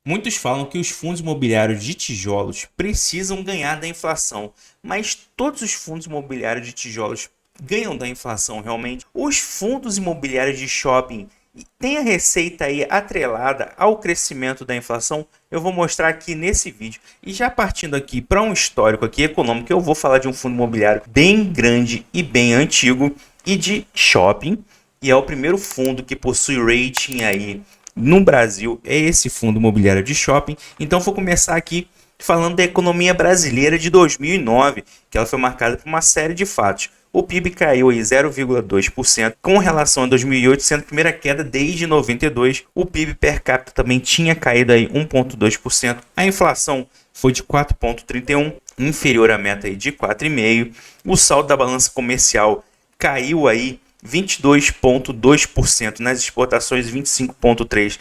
Muitos falam que os fundos imobiliários de tijolos precisam ganhar da inflação, mas todos os fundos imobiliários de tijolos ganham da inflação realmente? Os fundos imobiliários de shopping têm a receita aí atrelada ao crescimento da inflação? Eu vou mostrar aqui nesse vídeo. E já partindo aqui para um histórico aqui econômico, eu vou falar de um fundo imobiliário bem grande e bem antigo e de shopping, e é o primeiro fundo que possui rating aí no Brasil, é esse fundo imobiliário de shopping. Então vou começar aqui falando da economia brasileira de 2009, que ela foi marcada por uma série de fatos. O PIB caiu em 0,2% com relação a 2008, sendo a primeira queda desde 92. O PIB per capita também tinha caído aí 1,2%. A inflação foi de 4,31%, inferior à meta aí de 4,5%. O saldo da balança comercial caiu aí 22,2%, nas exportações 25,3%,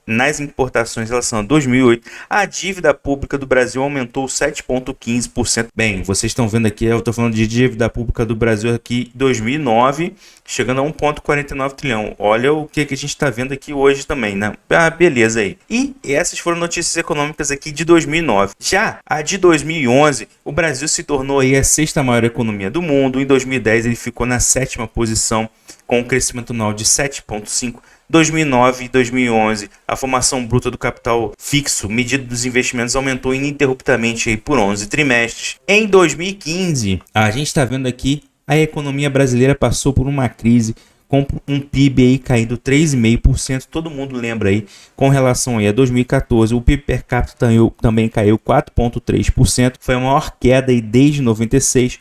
nas importações em relação a 2008, a dívida pública do Brasil aumentou 7,15%. Bem, vocês estão vendo aqui, eu estou falando de dívida pública do Brasil aqui em 2009, chegando a 1,49 trilhão. Olha o que a gente está vendo aqui hoje também, né? Ah, beleza aí. E essas foram notícias econômicas aqui de 2009. Já a de 2011, o Brasil se tornou aí a sexta maior economia do mundo. Em 2010, ele ficou na sétima posição, com um crescimento anual de 7,5%. 2009 e 2011, a formação bruta do capital fixo, medida dos investimentos, aumentou ininterruptamente aí por 11 trimestres. Em 2015, a gente está vendo aqui, a economia brasileira passou por uma crise com um PIB aí caindo 3,5%. Todo mundo lembra aí, com relação aí a 2014, o PIB per capita também caiu 4,3%. Foi a maior queda aí desde 96.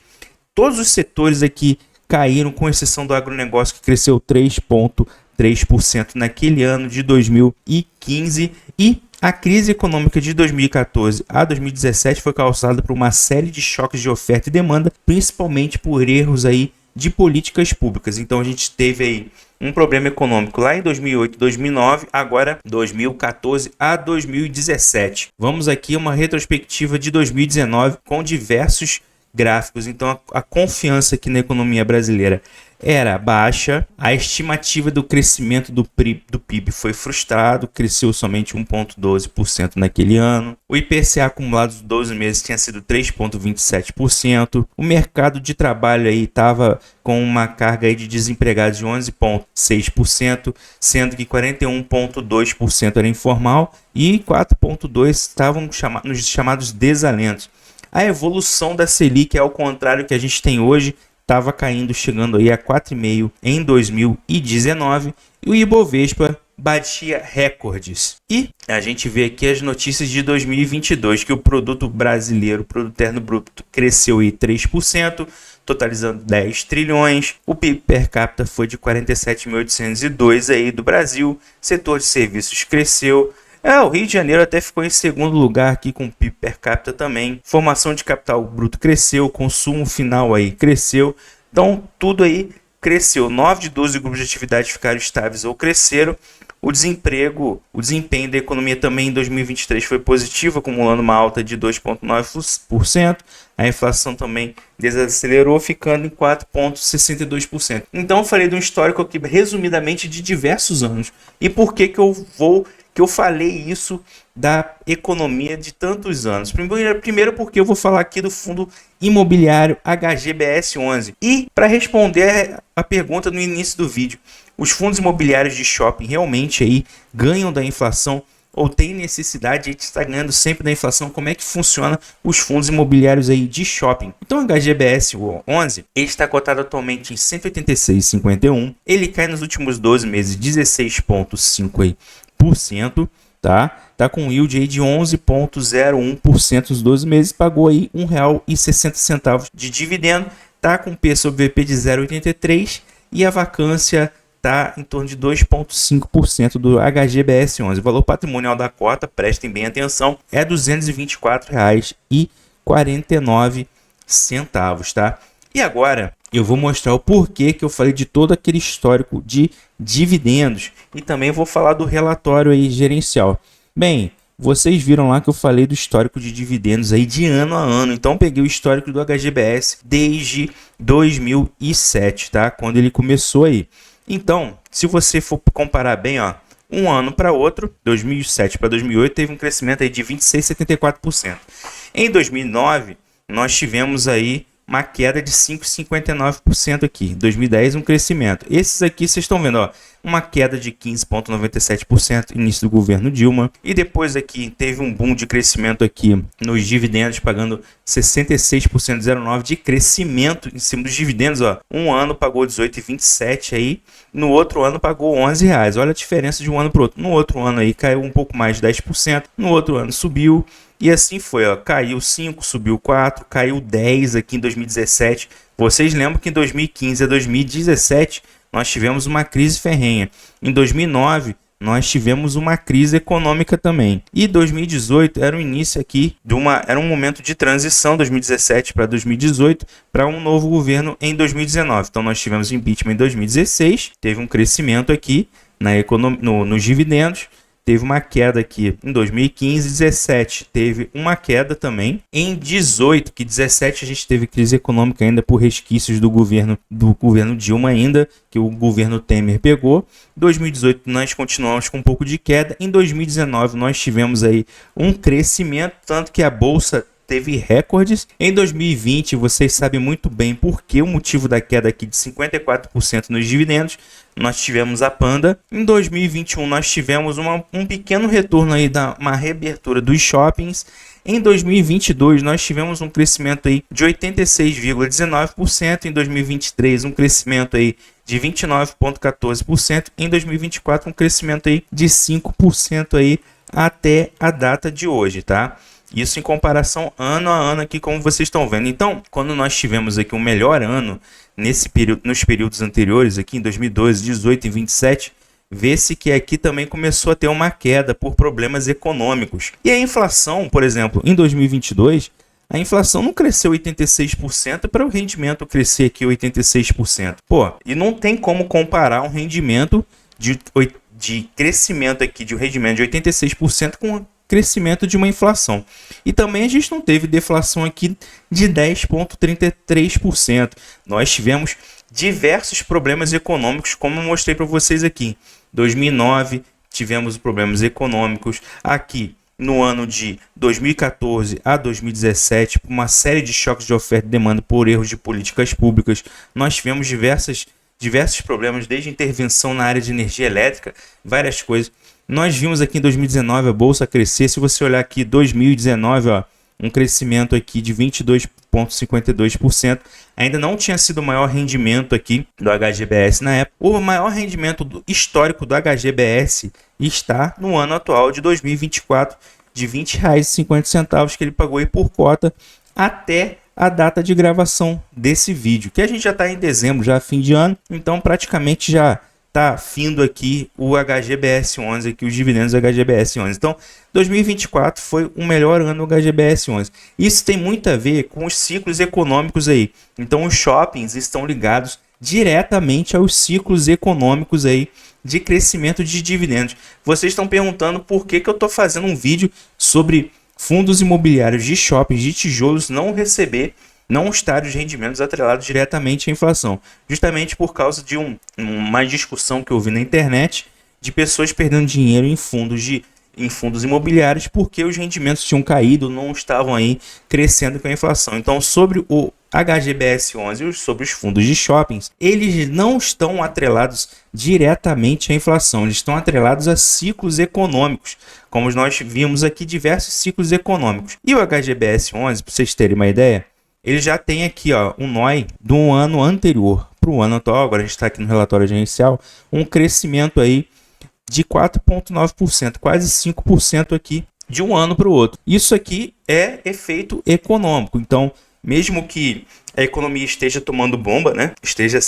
Todos os setores aqui caíram, com exceção do agronegócio, que cresceu 3,3% naquele ano de 2015, e a crise econômica de 2014 a 2017 foi causada por uma série de choques de oferta e demanda, principalmente por erros aí de políticas públicas. Então a gente teve aí um problema econômico lá em 2008, 2009, agora 2014 a 2017. Vamos aqui a uma retrospectiva de 2019 com diversos gráficos. Então a confiança aqui na economia brasileira era baixa, a estimativa do crescimento do PIB foi frustrado, cresceu somente 1,12% naquele ano. O IPCA acumulado dos 12 meses tinha sido 3,27%. O mercado de trabalho aí estava com uma carga aí de desempregados de 11,6%, sendo que 41,2% era informal e 4,2% estavam nos chamados desalentos. A evolução da Selic, ao contrário que a gente tem hoje, estava caindo, chegando aí a 4,5% em 2019, e o Ibovespa batia recordes. E a gente vê aqui as notícias de 2022, que o produto brasileiro, o produto interno bruto, cresceu aí 3%, totalizando 10 trilhões. O PIB per capita foi de 47.802 aí do Brasil. Setor de serviços cresceu. O Rio de Janeiro até ficou em segundo lugar aqui com o PIB per capita também. Formação de capital bruto cresceu, consumo final aí cresceu. Então tudo aí cresceu. 9 de 12 grupos de atividade ficaram estáveis ou cresceram. O desempenho da economia também em 2023 foi positivo, acumulando uma alta de 2,9%. A inflação também desacelerou, ficando em 4,62%. Então eu falei de um histórico aqui, resumidamente, de diversos anos. E por que eu falei isso da economia de tantos anos? Primeiro porque eu vou falar aqui do fundo imobiliário HGBS 11. E para responder a pergunta no início do vídeo, os fundos imobiliários de shopping realmente aí ganham da inflação ou tem necessidade de estar ganhando sempre da inflação? Como é que funciona os fundos imobiliários aí de shopping? Então o HGBS 11, ele está cotado atualmente em 186,51. Ele cai nos últimos 12 meses 16,5%, tá com um yield aí de 11,01% nos 12 meses, pagou aí R$ 1,60 de dividendo, tá com P sobre VP de 0,83 e a vacância tá em torno de 2,5% do HGBS 11. O valor patrimonial da cota, prestem bem atenção, é R$ 224,49, tá? E agora eu vou mostrar o porquê que eu falei de todo aquele histórico de dividendos e também vou falar do relatório aí gerencial. Bem, vocês viram lá que eu falei do histórico de dividendos aí de ano a ano. Então peguei o histórico do HGBS desde 2007, tá? Quando ele começou aí. Então, se você for comparar bem, um ano para outro, 2007 para 2008, teve um crescimento aí de 26,74%. Em 2009, nós tivemos aí uma queda de 5,59% aqui. 2010, um crescimento. Esses aqui vocês estão vendo, ó, uma queda de 15,97% início do governo Dilma. E depois aqui teve um boom de crescimento aqui nos dividendos, pagando 66,09% de crescimento em cima dos dividendos. Ó. Um ano pagou 18,27 aí, no outro ano pagou R$11. Olha a diferença de um ano para o outro. No outro ano aí caiu um pouco mais de 10%, no outro ano subiu. E assim foi, ó, caiu 5, subiu 4, caiu 10 aqui em 2017. Vocês lembram que em 2015 a 2017 nós tivemos uma crise ferrenha. Em 2009 nós tivemos uma crise econômica também. E 2018 era o início aqui era um momento de transição, 2017 para 2018, para um novo governo em 2019. Então nós tivemos impeachment em 2016, teve um crescimento aqui na nos dividendos. Teve uma queda aqui em 2015, 17 teve uma queda também. Em 18, que 17 a gente teve crise econômica ainda por resquícios do governo Dilma ainda, que o governo Temer pegou. 2018 nós continuamos com um pouco de queda. Em 2019 nós tivemos aí um crescimento, tanto que a bolsa teve recordes. Em 2020, vocês sabem muito bem por que o motivo da queda aqui de 54% nos dividendos. Nós tivemos a Panda. Em 2021, nós tivemos um pequeno retorno aí uma reabertura dos shoppings. Em 2022, nós tivemos um crescimento aí de 86,19%. Em 2023, um crescimento aí de 29,14%. Em 2024, um crescimento aí de 5% aí até a data de hoje, tá? Isso em comparação ano a ano aqui, como vocês estão vendo. Então, quando nós tivemos aqui um melhor ano nos períodos anteriores, aqui em 2012, 18 e 27, vê-se que aqui também começou a ter uma queda por problemas econômicos. E a inflação, por exemplo, em 2022, a inflação não cresceu 86% para o rendimento crescer aqui 86%. Pô, e não tem como comparar um rendimento de crescimento aqui, de um rendimento de 86% com crescimento de uma inflação. E também a gente não teve deflação aqui de 10,33%. Nós tivemos diversos problemas econômicos, como eu mostrei para vocês aqui. 2009 tivemos problemas econômicos. Aqui no ano de 2014 a 2017, por uma série de choques de oferta e demanda por erros de políticas públicas, nós tivemos diversos problemas, desde intervenção na área de energia elétrica, várias coisas. Nós vimos aqui em 2019 a bolsa crescer. Se você olhar aqui 2019, ó, um crescimento aqui de 22,52%. Ainda não tinha sido o maior rendimento aqui do HGBS na época. O maior rendimento histórico do HGBS está no ano atual de 2024, de R$ 20,50 que ele pagou aí por cota até a data de gravação desse vídeo, que a gente já está em dezembro, já fim de ano, então praticamente já está findo aqui o HGBS 11, aqui os dividendos do HGBS 11. Então, 2024 foi o melhor ano do HGBS 11. Isso tem muito a ver com os ciclos econômicos aí. Então, os shoppings estão ligados diretamente aos ciclos econômicos aí de crescimento de dividendos. Vocês estão perguntando por que eu estou fazendo um vídeo sobre fundos imobiliários de shoppings de tijolos não estar os rendimentos atrelados diretamente à inflação. Justamente por causa de uma discussão que eu vi na internet de pessoas perdendo dinheiro em fundos imobiliários porque os rendimentos tinham caído, não estavam aí crescendo com a inflação. Então, sobre o HGBS 11 e sobre os fundos de shoppings, eles não estão atrelados diretamente à inflação, eles estão atrelados a ciclos econômicos, como nós vimos aqui diversos ciclos econômicos. E o HGBS 11, para vocês terem uma ideia, ele já tem aqui um NOI do ano anterior para o ano atual, agora a gente está aqui no relatório gerencial, um crescimento aí de 4,9%, quase 5% aqui de um ano para o outro. Isso aqui é efeito econômico. Então, mesmo que a economia esteja tomando bomba, né? Esteja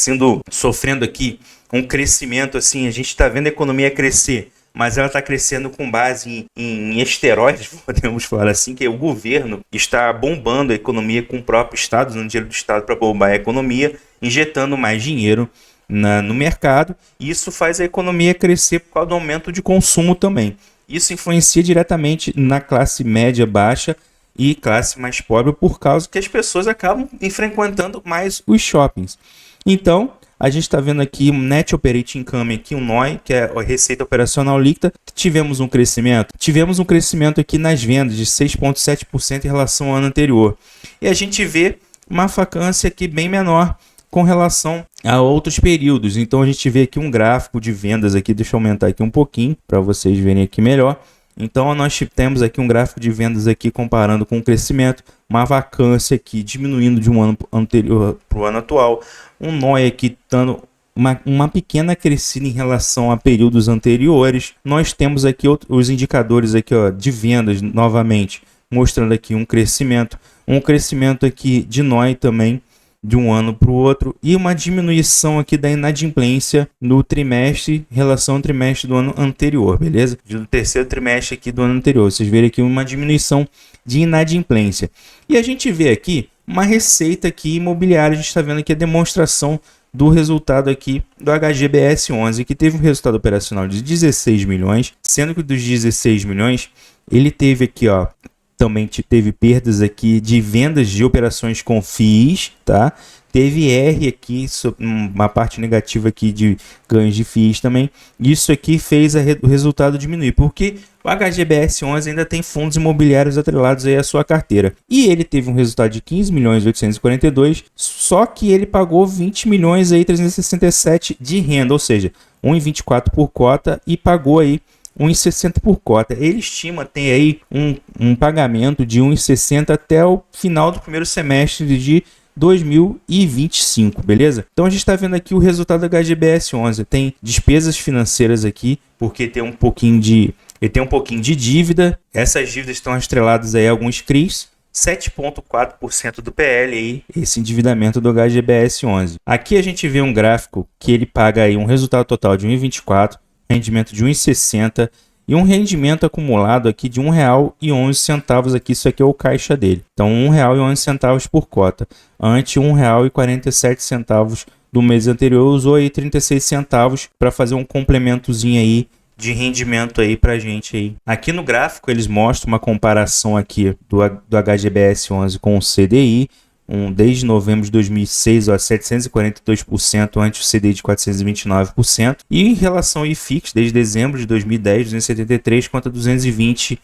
sofrendo aqui um crescimento assim, a gente está vendo a economia crescer, mas ela está crescendo com base em esteroides, podemos falar assim, que o governo está bombando a economia com o próprio Estado, usando dinheiro do Estado para bombar a economia, injetando mais dinheiro no mercado, e isso faz a economia crescer por causa do aumento de consumo também. Isso influencia diretamente na classe média baixa e classe mais pobre, por causa que as pessoas acabam frequentando mais os shoppings. Então, a gente está vendo aqui um Net Operating Income, aqui um NOI, que é a receita operacional líquida. Tivemos um crescimento? Tivemos um crescimento aqui nas vendas de 6,7% em relação ao ano anterior. E a gente vê uma vacância aqui bem menor com relação a outros períodos. Então a gente vê aqui um gráfico de vendas aqui, deixa eu aumentar aqui um pouquinho para vocês verem aqui melhor. Então nós temos aqui um gráfico de vendas aqui comparando com o crescimento, uma vacância aqui diminuindo de um ano anterior para o ano atual, um NOI aqui dando uma pequena crescida em relação a períodos anteriores. Nós temos aqui os indicadores aqui, ó, de vendas novamente, mostrando aqui um crescimento aqui de NOI também, de um ano para o outro, e uma diminuição aqui da inadimplência no trimestre em relação ao trimestre do ano anterior, beleza? Do terceiro trimestre aqui do ano anterior, vocês verem aqui uma diminuição de inadimplência. E a gente vê aqui uma receita aqui imobiliária, a gente está vendo aqui a demonstração do resultado aqui do HGBS 11, que teve um resultado operacional de 16 milhões, sendo que dos 16 milhões, ele teve aqui, ó, também teve perdas aqui de vendas de operações com FIIs, tá? Teve R aqui, uma parte negativa aqui de ganhos de FIIs também. Isso aqui fez o resultado diminuir, porque o HGBS 11 ainda tem fundos imobiliários atrelados aí à sua carteira. E ele teve um resultado de 15 milhões 842, só que ele pagou 20 milhões aí 367 de renda, ou seja, 1,24 por cota e pagou aí 1,60 por cota. Ele estima ter aí um pagamento de 1,60 até o final do primeiro semestre de 2025, beleza? Então a gente está vendo aqui o resultado da HGBS 11. Tem despesas financeiras aqui, porque tem um pouquinho de dívida. Essas dívidas estão atreladas aí a alguns CRIs. 7,4% do PL aí, esse endividamento do HGBS 11. Aqui a gente vê um gráfico que ele paga aí um resultado total de 1,24, rendimento de 1,60 e um rendimento acumulado aqui de R$ 1,11 aqui, isso aqui é o caixa dele. Então R$ 1,11 por cota, ante R$ 1,47 do mês anterior, usou aí 36 centavos para fazer um complementozinho aí de rendimento aí pra gente aí. Aqui no gráfico eles mostram uma comparação aqui do HGBS 11 com o CDI, desde novembro de 2006 a 742% ante o CDI de 429%, e em relação ao IFIX, desde dezembro de 2010, 273 contra 220%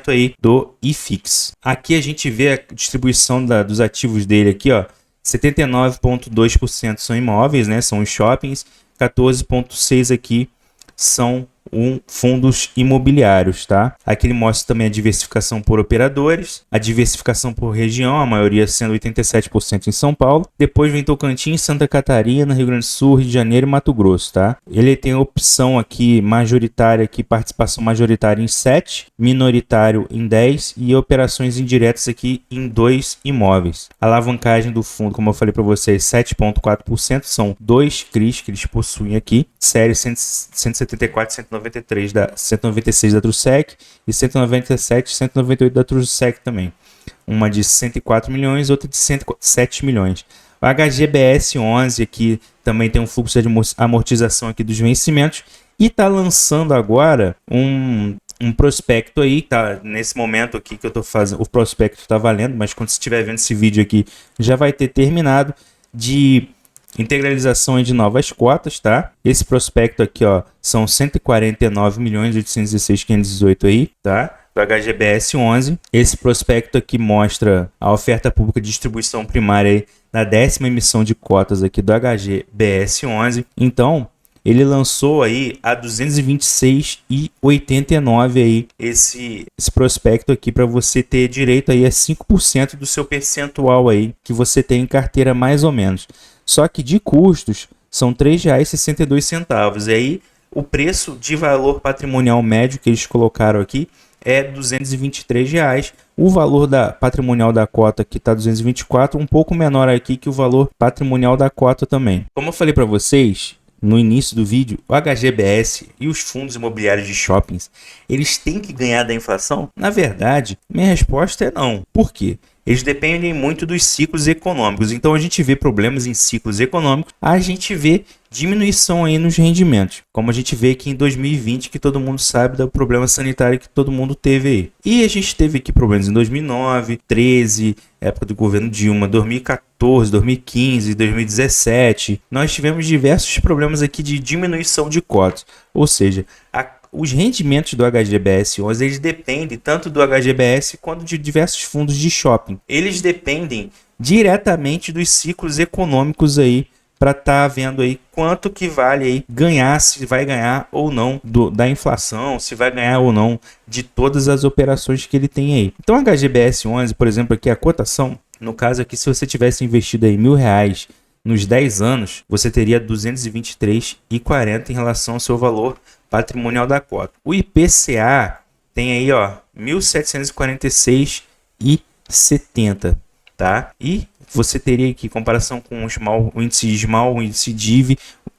aí do IFIX. Aqui a gente vê a distribuição dos ativos dele aqui, ó, 79,2% são imóveis, né, são os shoppings, 14,6% aqui são fundos imobiliários, tá? Aqui ele mostra também a diversificação por operadores, a diversificação por região, a maioria sendo 87% em São Paulo. Depois vem Tocantins, Santa Catarina, Rio Grande do Sul, Rio de Janeiro e Mato Grosso, tá? Ele tem opção aqui majoritária, aqui participação majoritária em 7, minoritário em 10 e operações indiretas aqui em 2 imóveis. A alavancagem do fundo, como eu falei para vocês, 7,4%, são 2 CRIs que eles possuem aqui, série 174 e 196 da Trusec e 197 e 198 da Trusec também. Uma de 104 milhões, outra de 107 milhões. O HGBS 11 aqui também tem um fluxo de amortização aqui dos vencimentos e está lançando agora um prospecto aí, tá? Nesse momento aqui que eu estou fazendo, o prospecto está valendo, mas quando você estiver vendo esse vídeo aqui, já vai ter terminado, de integralização de novas cotas, tá? Esse prospecto aqui, ó, são 149.816.518 aí, tá? Do HGBS 11. Esse prospecto aqui mostra a oferta pública de distribuição primária aí da 10ª emissão de cotas aqui do HGBS 11. Então, ele lançou aí a 226,89 aí esse prospecto aqui para você ter direito aí a 5% do seu percentual aí que você tem em carteira mais ou menos. Só que de custos são R$ 3,62. E aí o preço de valor patrimonial médio que eles colocaram aqui é R$ 223. O valor patrimonial da cota aqui está 224, um pouco menor aqui que o valor patrimonial da cota também. Como eu falei para vocês no início do vídeo, o HGBS e os fundos imobiliários de shoppings, eles têm que ganhar da inflação? Na verdade, minha resposta é não. Por quê? eles dependem muito dos ciclos econômicos. Então a gente vê problemas em ciclos econômicos, a gente vê diminuição aí nos rendimentos, como a gente vê aqui em 2020, que todo mundo sabe do problema sanitário que todo mundo teve aí. E a gente teve aqui problemas em 2009, 13, época do governo Dilma, 2014, 2015, 2017. Nós tivemos diversos problemas aqui de diminuição de cotas, ou seja, os rendimentos do HGBS11 eles dependem tanto do HGBS quanto de diversos fundos de shopping. Eles dependem diretamente dos ciclos econômicos aí para estar vendo aí quanto que vale aí ganhar, se vai ganhar ou não da inflação, se vai ganhar ou não de todas as operações que ele tem aí. Então, a HGBS11, por exemplo, aqui a cotação, no caso aqui, se você tivesse investido aí R$1.000 nos 10 anos, você teria 223,40 em relação ao seu valor patrimonial da cota. O IPCA tem aí, ó, 1.746,70, tá? E você teria aqui, em comparação com o índice SMAL, o índice DIV,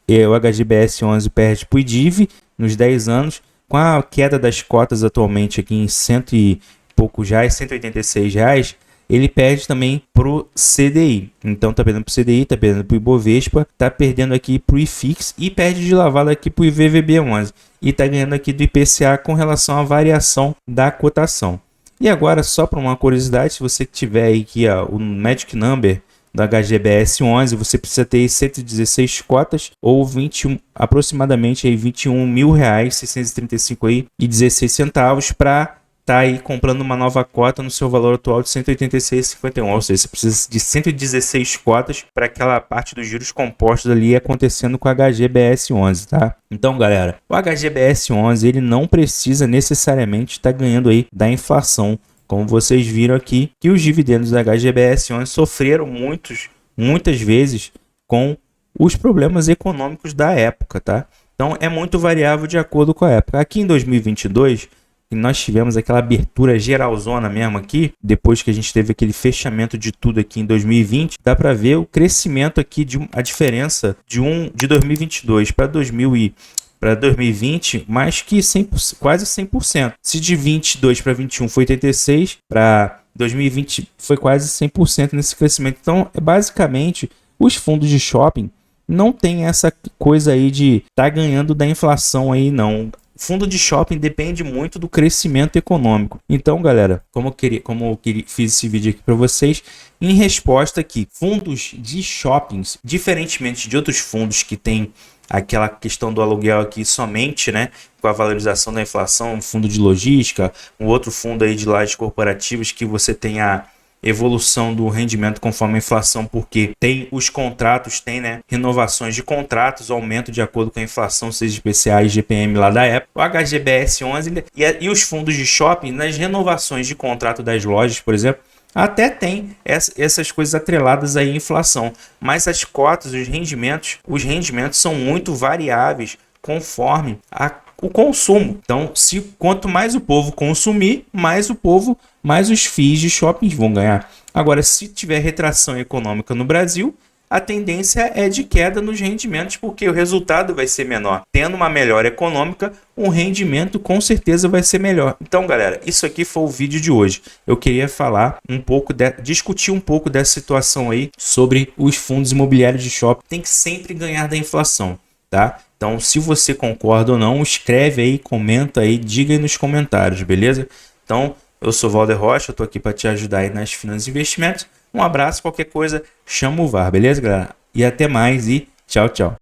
o HGBS11 perde para o DIV nos 10 anos, com a queda das cotas atualmente aqui em cento e poucos reais, R$186, ele perde também para o CDI. Então tá perdendo para o CDI, tá perdendo para o Ibovespa, tá perdendo aqui para o IFIX e perde de lavada aqui para o IVVB11. E tá ganhando aqui do IPCA com relação à variação da cotação. E agora, só para uma curiosidade, se você tiver aí aqui ó, o Magic Number da HGBS11, você precisa ter 116 cotas ou 21, aproximadamente aí R$21.635,16 para tá aí comprando uma nova cota no seu valor atual de 186,51, ou seja, você precisa de 116 cotas para aquela parte dos juros compostos ali acontecendo com a HGBS11, tá? Então, galera, o HGBS11 ele não precisa necessariamente estar ganhando aí da inflação, como vocês viram aqui, que os dividendos da HGBS11 sofreram muitas vezes com os problemas econômicos da época, tá? Então, é muito variável de acordo com a época. Aqui em 2022, e nós tivemos aquela abertura geralzona mesmo aqui, depois que a gente teve aquele fechamento de tudo aqui em 2020, dá para ver o crescimento aqui, a diferença de 2022 para 2020, mais que 100%, quase 100%. Se de 22 para 21 foi 86, para 2020 foi quase 100% nesse crescimento. Então, basicamente, os fundos de shopping não tem essa coisa aí de tá ganhando da inflação aí, não. Fundo de shopping depende muito do crescimento econômico. Então, galera, fiz esse vídeo aqui para vocês, em resposta aqui, fundos de shoppings, diferentemente de outros fundos que tem aquela questão do aluguel aqui somente, né, com a valorização da inflação, um fundo de logística, um outro fundo aí de lajes corporativas que você tem a evolução do rendimento conforme a inflação, porque tem os contratos, tem, né, renovações de contratos, aumento de acordo com a inflação, seja IPCA e GPM lá da época. O HGBS11 e os fundos de shopping, nas renovações de contrato das lojas, por exemplo, até tem essas coisas atreladas aí à inflação, mas as cotas, os rendimentos são muito variáveis conforme o consumo. Então, quanto mais o povo consumir, mais os FIIs de shoppings vão ganhar. Agora, se tiver retração econômica no Brasil, a tendência é de queda nos rendimentos, porque o resultado vai ser menor. Tendo uma melhora econômica, o rendimento com certeza vai ser melhor. Então, galera, isso aqui foi o vídeo de hoje. Eu queria falar discutir um pouco dessa situação aí sobre os fundos imobiliários de shopping. Tem que sempre ganhar da inflação, tá? Então, se você concorda ou não, escreve aí, comenta aí, diga aí nos comentários, beleza? Então, eu sou Valder Rocha, eu tô aqui para te ajudar aí nas finanças e investimentos. Um abraço, qualquer coisa, chama o VAR, beleza, galera? E até mais e tchau, tchau.